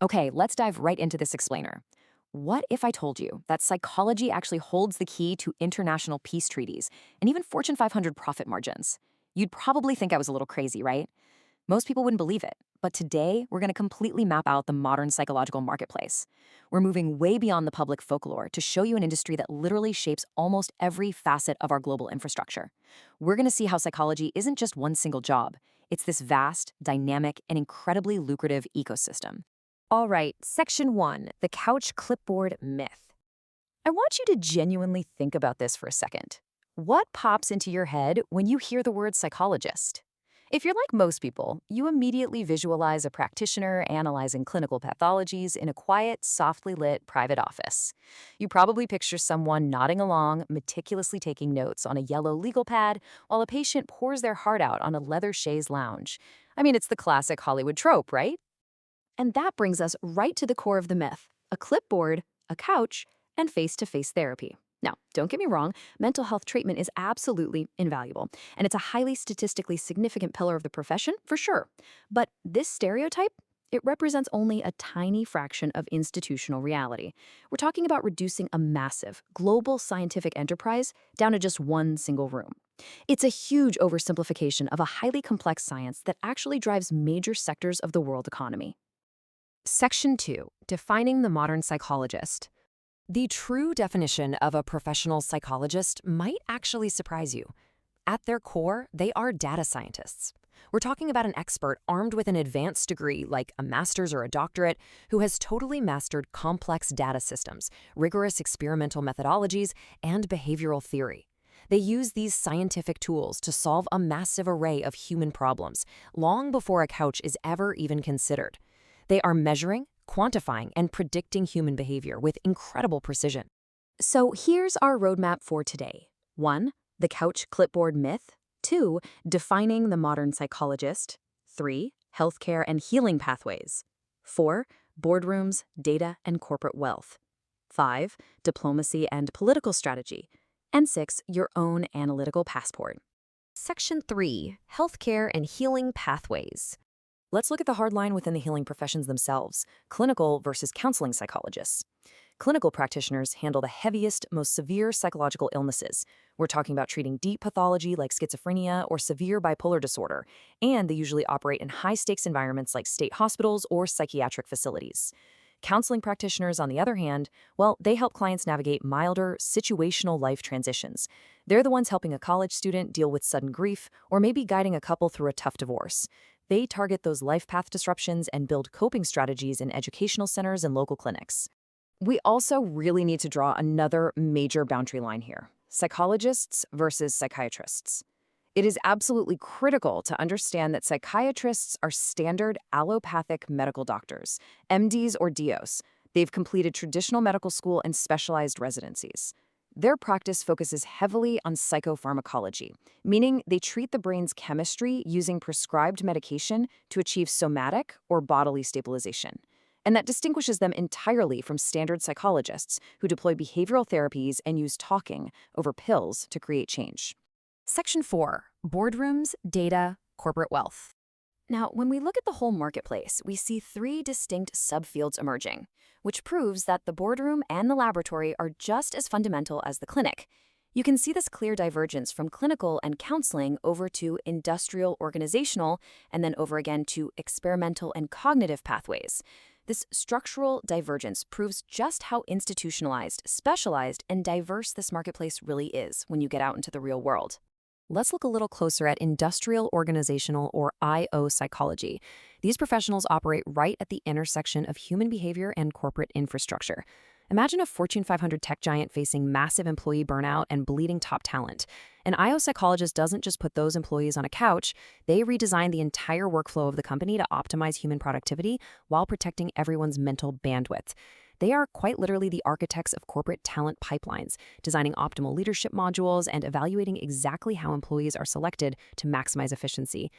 Okay, let's dive right into this explainer. What if I told you that psychology actually holds the key to international peace treaties and even Fortune 500 profit margins? You'd probably think I was a little crazy, right? Most people wouldn't believe it. But today, we're going to completely map out the modern psychological marketplace. We're moving way beyond the public folklore to show you an industry that literally shapes almost every facet of our global infrastructure. We're going to see how psychology isn't just one single job. It's this vast, dynamic, and incredibly lucrative ecosystem. All right, section one, the couch clipboard myth. I want you to genuinely think about this for a second. What pops into your head when you hear the word psychologist? If you're like most people, you immediately visualize a practitioner analyzing clinical pathologies in a quiet, softly lit private office. You probably picture someone nodding along, meticulously taking notes on a yellow legal pad, while a patient pours their heart out on a leather chaise lounge. I mean, it's the classic Hollywood trope, right? And that brings us right to the core of the myth: a clipboard, a couch, and face-to-face therapy. Now, don't get me wrong, mental health treatment is absolutely invaluable, and it's a highly statistically significant pillar of the profession, for sure. But this stereotype, it represents only a tiny fraction of institutional reality. We're talking about reducing a massive, global scientific enterprise down to just one single room. It's a huge oversimplification of a highly complex science that actually drives major sectors of the world economy. Section 2, defining the modern psychologist. The true definition of a professional psychologist might actually surprise you. At their core, they are data scientists. We're talking about an expert armed with an advanced degree, like a master's or a doctorate, who has totally mastered complex data systems, rigorous experimental methodologies, and behavioral theory. They use these scientific tools to solve a massive array of human problems, long before a couch is ever even considered. They are measuring, quantifying, and predicting human behavior with incredible precision. So here's our roadmap for today. 1. The couch clipboard myth. 2. Defining the modern psychologist. 3. Healthcare and healing pathways. 4. Boardrooms, data, and corporate wealth. 5. Diplomacy and political strategy. And 6. Your own analytical passport. Section 3, healthcare and healing pathways. Let's look at the hard line within the healing professions themselves: clinical versus counseling psychologists. Clinical practitioners handle the heaviest, most severe psychological illnesses. We're talking about treating deep pathology like schizophrenia or severe bipolar disorder, and they usually operate in high-stakes environments like state hospitals or psychiatric facilities. Counseling practitioners, on the other hand, well, they help clients navigate milder, situational life transitions. They're the ones helping a college student deal with sudden grief or maybe guiding a couple through a tough divorce. They target those life path disruptions and build coping strategies in educational centers and local clinics. We also really need to draw another major boundary line here: psychologists versus psychiatrists. It is absolutely critical to understand that psychiatrists are standard allopathic medical doctors, MDs or DOs. They've completed traditional medical school and specialized residencies. Their practice focuses heavily on psychopharmacology, meaning they treat the brain's chemistry using prescribed medication to achieve somatic or bodily stabilization. And that distinguishes them entirely from standard psychologists who deploy behavioral therapies and use talking over pills to create change. Section 4, boardrooms, data, corporate wealth. Now, when we look at the whole marketplace, we see three distinct subfields emerging, which proves that the boardroom and the laboratory are just as fundamental as the clinic. You can see this clear divergence from clinical and counseling over to industrial organizational, and then over again to experimental and cognitive pathways. This structural divergence proves just how institutionalized, specialized, and diverse this marketplace really is when you get out into the real world. Let's look a little closer at industrial organizational, or IO, psychology. These professionals operate right at the intersection of human behavior and corporate infrastructure. Imagine a Fortune 500 tech giant facing massive employee burnout and bleeding top talent. An IO psychologist doesn't just put those employees on a couch, they redesign the entire workflow of the company to optimize human productivity while protecting everyone's mental bandwidth. They are quite literally the architects of corporate talent pipelines, designing optimal leadership modules and evaluating exactly how employees are selected to maximize efficiency.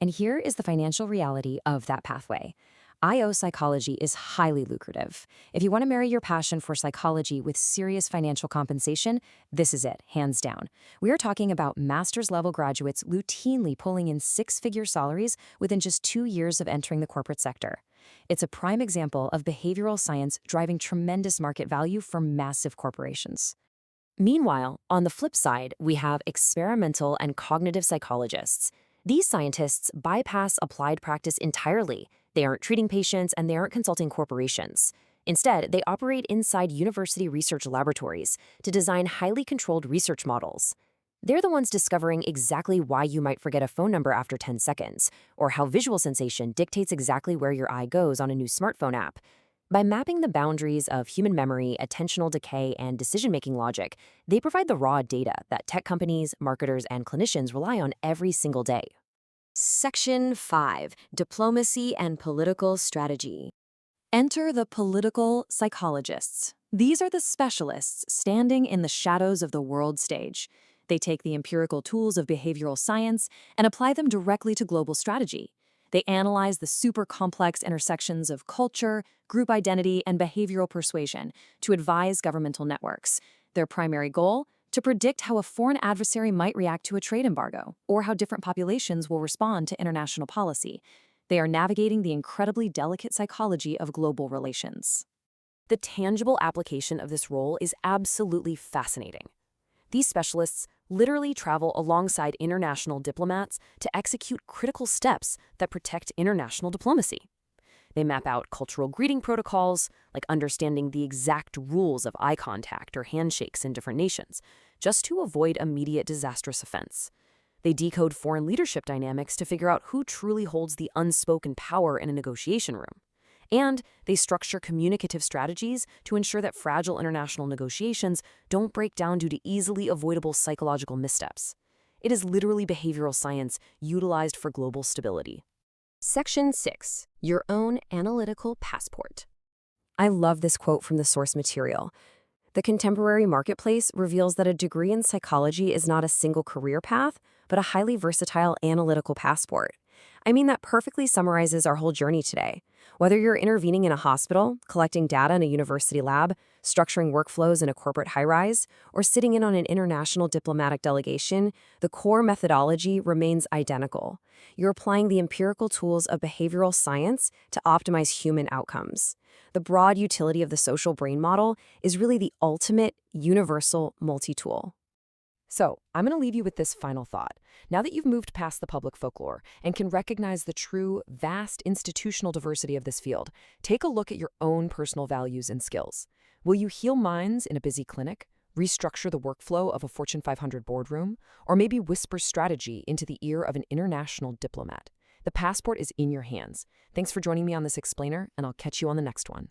And here is the financial reality of that pathway. IO psychology is highly lucrative. If you want to marry your passion for psychology with serious financial compensation, this is it, hands down. We are talking about master's level graduates routinely pulling in six-figure salaries within just 2 years of entering the corporate sector. It's a prime example of behavioral science driving tremendous market value for massive corporations. Meanwhile, on the flip side, we have experimental and cognitive psychologists. These scientists bypass applied practice entirely. They aren't treating patients and they aren't consulting corporations. Instead, they operate inside university research laboratories to design highly controlled research models. They're the ones discovering exactly why you might forget a phone number after 10 seconds, or how visual sensation dictates exactly where your eye goes on a new smartphone app. By mapping the boundaries of human memory, attentional decay, and decision-making logic, they provide the raw data that tech companies, marketers, and clinicians rely on every single day. Section 5. Diplomacy and Political Strategy. Enter the political psychologists. These are the specialists standing in the shadows of the world stage. They take the empirical tools of behavioral science and apply them directly to global strategy. They analyze the super complex intersections of culture, group identity, and behavioral persuasion to advise governmental networks. Their primary goal? To predict how a foreign adversary might react to a trade embargo, or how different populations will respond to international policy. They are navigating the incredibly delicate psychology of global relations. The tangible application of this role is absolutely fascinating. These specialists literally travel alongside international diplomats to execute critical steps that protect international diplomacy. They map out cultural greeting protocols, like understanding the exact rules of eye contact or handshakes in different nations, just to avoid immediate disastrous offense. They decode foreign leadership dynamics to figure out who truly holds the unspoken power in a negotiation room. And they structure communicative strategies to ensure that fragile international negotiations don't break down due to easily avoidable psychological missteps. It is literally behavioral science utilized for global stability. Section 6. Your own analytical passport. I love this quote from the source material. The contemporary marketplace reveals that a degree in psychology is not a single career path, but a highly versatile analytical passport. I mean, that perfectly summarizes our whole journey today. Whether you're intervening in a hospital, collecting data in a university lab, structuring workflows in a corporate high-rise, or sitting in on an international diplomatic delegation, the core methodology remains identical. You're applying the empirical tools of behavioral science to optimize human outcomes. The broad utility of the social brain model is really the ultimate universal multi-tool. So, I'm going to leave you with this final thought. Now that you've moved past the public folklore and can recognize the true, vast institutional diversity of this field, take a look at your own personal values and skills. Will you heal minds in a busy clinic, restructure the workflow of a Fortune 500 boardroom, or maybe whisper strategy into the ear of an international diplomat? The passport is in your hands. Thanks for joining me on this explainer, and I'll catch you on the next one.